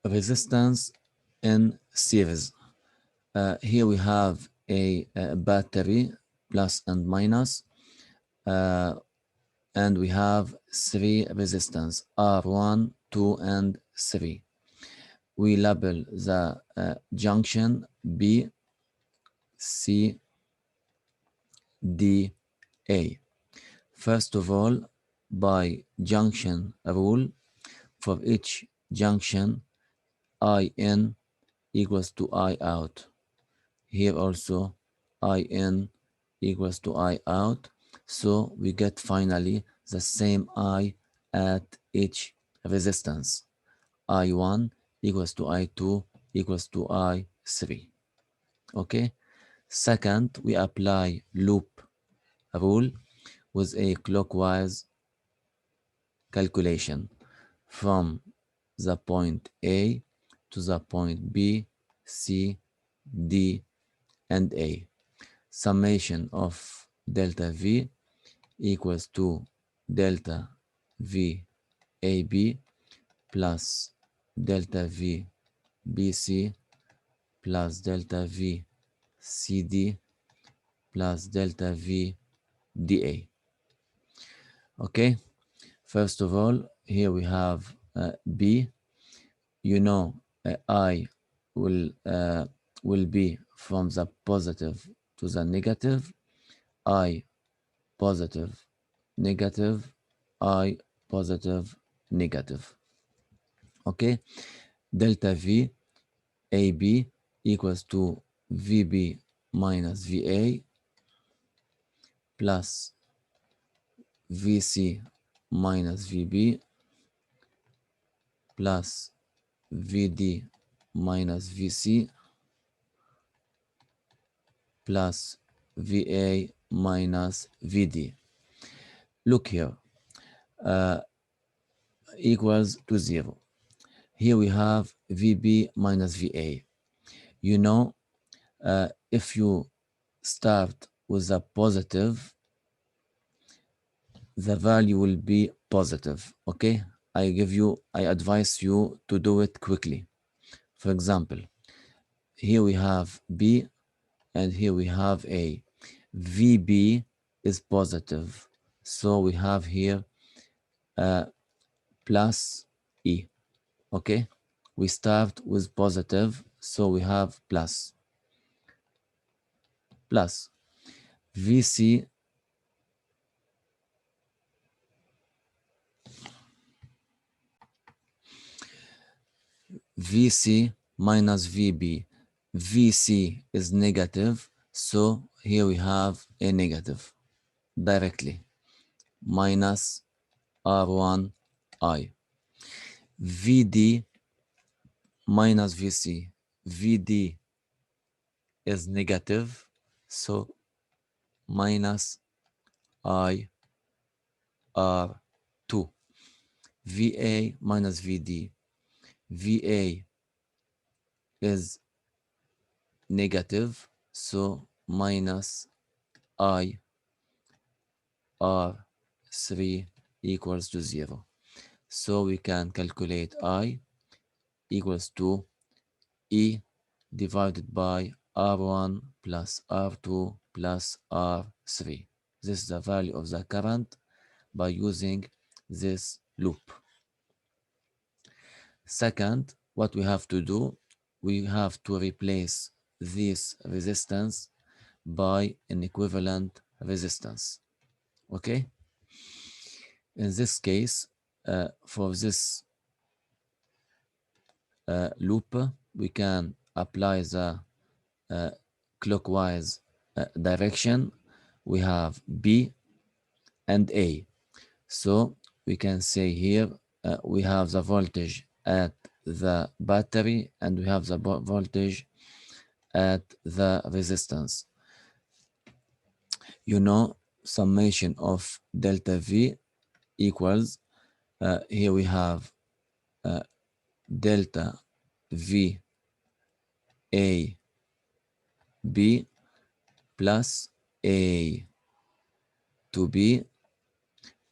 resistance in series. Here we have a battery plus and minus, uh, and we have three resistance R1, 2, and 3. We label the junction B, C, D, A. First of all, by junction rule, for each junction, In equals to I out. Here also, In equals to I out. So we get finally the same I at each resistance. I1 equals to I2 equals to I3. Okay. Second, we apply loop rule with a clockwise calculation from the point A to the point B, C, D, and A. Summation of delta V equals to delta V AB plus delta V BC plus delta V CD plus delta V DA. Okay, first of all, here we have B. You know, I will be from the positive to the negative. I positive, negative, I positive, negative. Okay, delta V AB equals to VB minus VA plus VC minus VB plus VD minus VC plus VA minus VD. Look here, uh, equals to 0. Here we have VB minus VA. You know, if you start with a positive, the value will be positive. Okay, I advise you to do it quickly. For example, here we have B and here we have A. VB is positive, so we have here plus E. Okay, we start with positive, so we have plus VC minus VB. VC is negative, so here we have a negative directly minus R1I. VD minus VC. VD is negative, so minus I R2. VA minus VD. VA is negative, so minus I R3 equals to 0. So we can calculate I equals to E divided by R1 plus R2 plus R3. This is the value of the current by using this loop. Second, what we have to do, we have to replace this resistance by an equivalent resistance. Okay? In this case, for this loop, we can apply the clockwise direction. We have B and A. So we can say here we have the voltage at the battery and we have the voltage at the resistance. You know, summation of delta V equals, here we have delta V A B plus A to B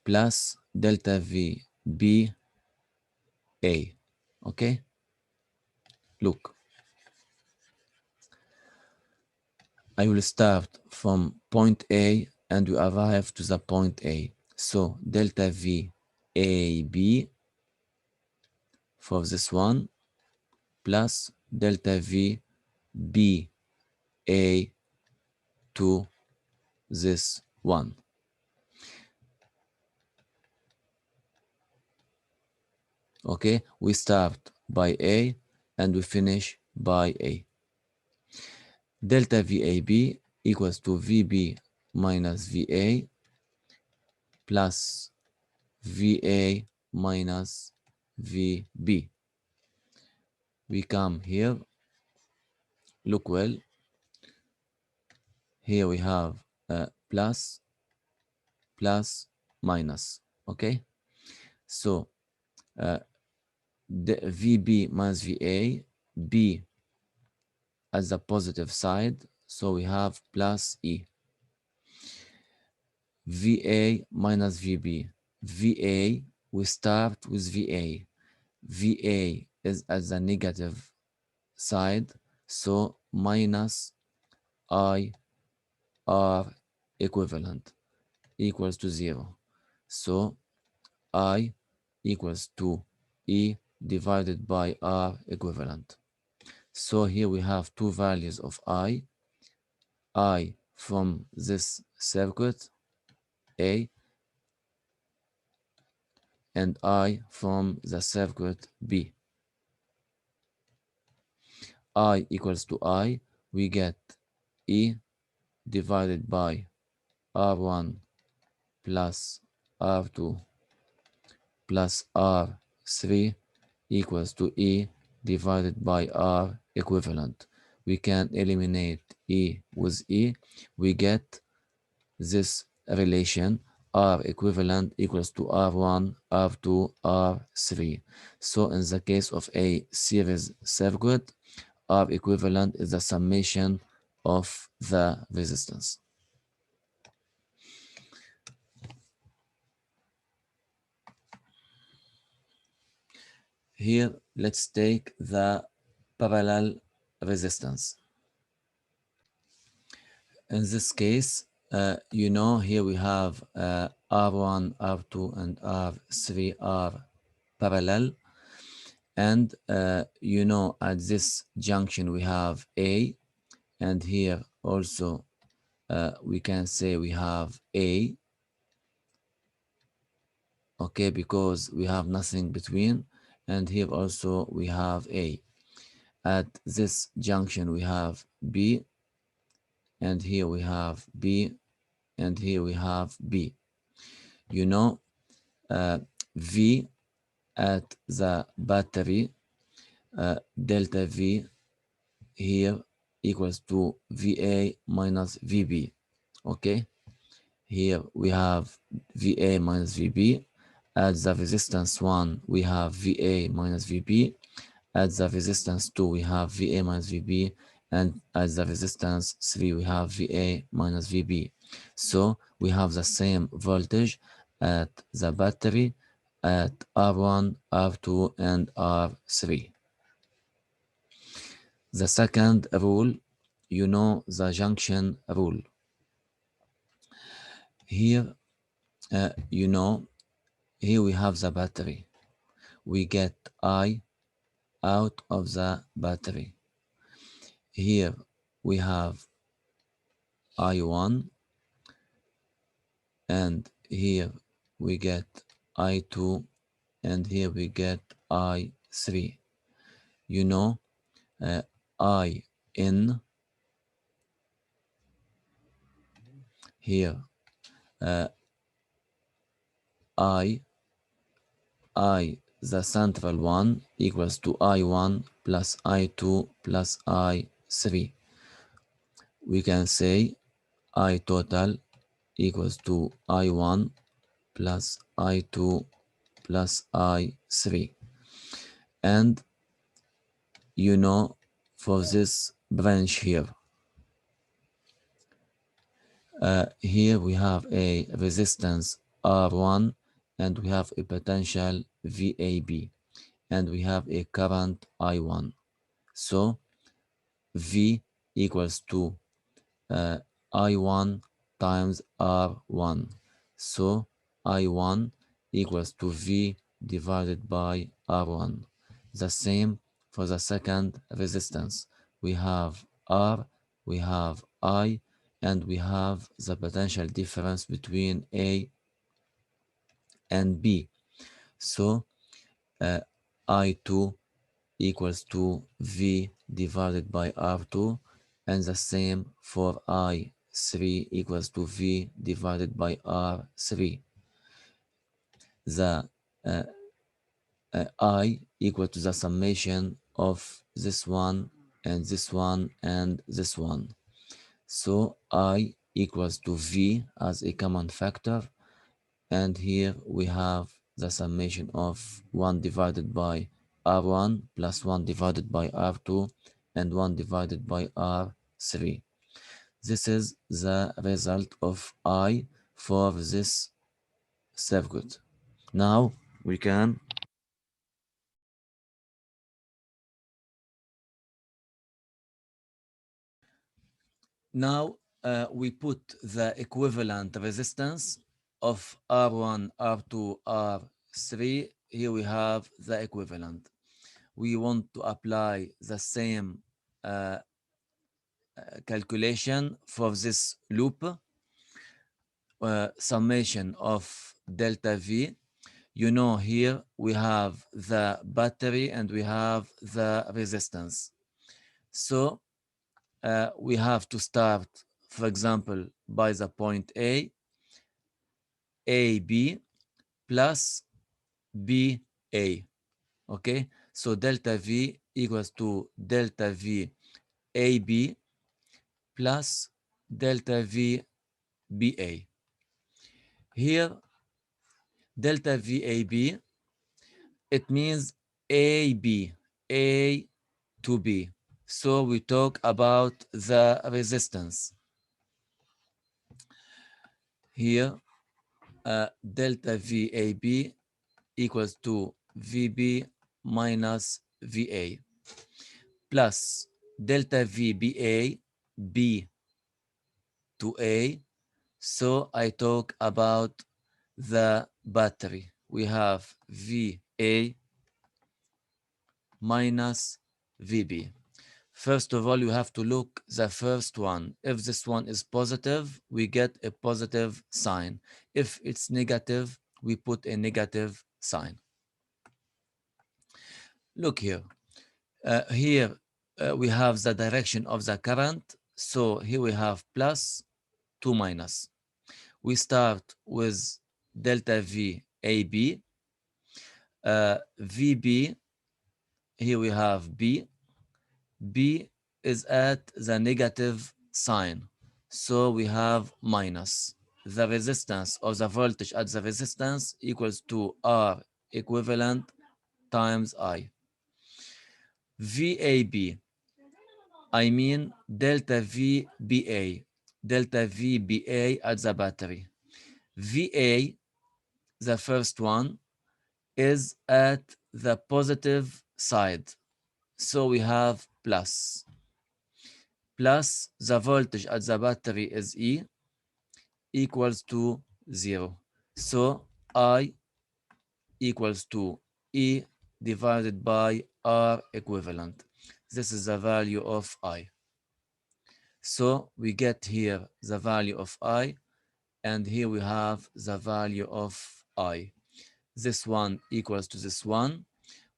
plus delta V B A. Okay, Look, I will start from point A and we arrive to the point A. So delta V A B for this one plus delta V B A to this one. Okay, we start by A and we finish by A. Delta VAB equals to VB minus VA plus VA minus VB. We come here, look well, here we have plus, plus, minus, okay? So the VB minus VA, B as the positive side, so we have plus E. VA minus VB. VA, we start with VA. VA is at the negative side, so minus I R equivalent equals to 0. So I equals to E divided by R equivalent. So here we have two values of I from this circuit A and I from the circuit B. I equals to I, we get E divided by R1 plus R2 plus R3 equals to E divided by R equivalent. We can eliminate E with E. We get this relation R equivalent equals to R1, R2, R3. So in the case of a series circuit, R equivalent is the summation of the resistance. Here, let's take the parallel resistance. In this case, here we have R1, R2, and R3 are parallel. And at this junction we have A, and here also we can say we have A, okay, because we have nothing between, and here also we have A. At this junction we have B, and here we have B, and here we have B. V at the battery, delta V here equals to VA minus VB, okay? Here we have VA minus VB. At the resistance 1, we have VA minus VB. At the resistance 2, we have VA minus VB. And at the resistance 3, we have VA minus VB. So we have the same voltage at the battery at R1, R2, and R3. The second rule, the junction rule. Here, here we have the battery. We get I out of the battery. Here we have I1, and here we get I2, and here we get I3. I in here, I, the central one, equals to I1 plus I2 plus I3. We can say I total equals to I1 plus I2 plus I3. And for this branch here, here we have a resistance R1 and we have a potential VAB and we have a current I1. So V equals to I1 times R1. So I1 equals to V divided by R1. The same for the second resistance. We have R, we have I, and we have the potential difference between A and B. So I2 equals to V divided by R2, and the same for I3 equals to V divided by R3. The I equal to the summation of this one and this one and this one. So I equals to V as a common factor, and here we have the summation of 1 divided by R1 plus 1 divided by R2 and 1 divided by R3. This is the result of I for this circuit. Now we can we put the equivalent resistance of R1, R2, R3. Here we have the equivalent. We want to apply the same calculation for this loop, summation of delta V. You know, here we have the battery and we have the resistance. So we have to start, for example, by the point A, AB plus BA. Okay, so delta V equals to delta V AB plus delta V BA. Here, delta VAB, it means AB, A to B. So we talk about the resistance. Here, delta VAB equals to VB minus VA plus delta VBA, B to A. So I talk about the battery. We have VA minus VB. First of all, you have to look the first one. If this one is positive, we get a positive sign. If it's negative, we put a negative sign. Look here. Here we have the direction of the current. So here we have plus to minus. We start with delta V AB. VB, here we have B. B is at the negative sign. So we have minus. The resistance or the voltage at the resistance equals to R equivalent times I. VAB, I mean delta VBA, delta VBA at the battery. VA, the first one, is at the positive side. So we have plus. Plus the voltage at the battery is E equals to 0. So I equals to E divided by R equivalent. This is the value of I. So we get here the value of I, and here we have the value of I. This one equals to this one.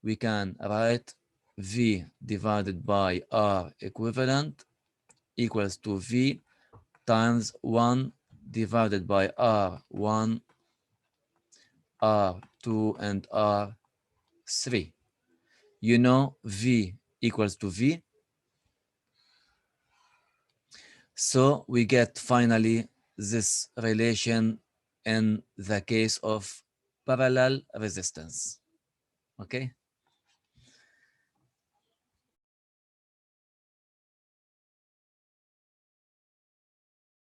We can write V divided by R equivalent equals to V times 1 divided by R1, R2, and R3. You know V equals to V. So we get finally this relation in the case of parallel resistance. Okay?